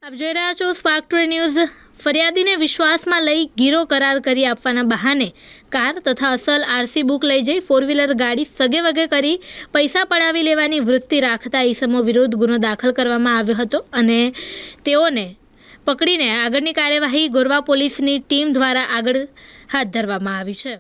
આપ જોઈ રહ્યા છો સ્પાર્ક ટુડે ન્યૂઝ। ફરિયાદીને વિશ્વાસમાં લઈ ગીરો કરાર કરી આપવાના બહાને કાર તથા અસલ આરસી બુક લઈ જઈ ફોર વ્હીલર ગાડી સગે વગે કરી પૈસા પડાવી લેવાની વૃત્તિ રાખતા ઈસમો વિરુદ્ધ ગુનો દાખલ કરવામાં આવ્યો હતો અને તેઓને પકડીને આગળની કાર્યવાહી ગોરવા પોલીસની ટીમ દ્વારા આગળ હાથ ધરવામાં આવી છે।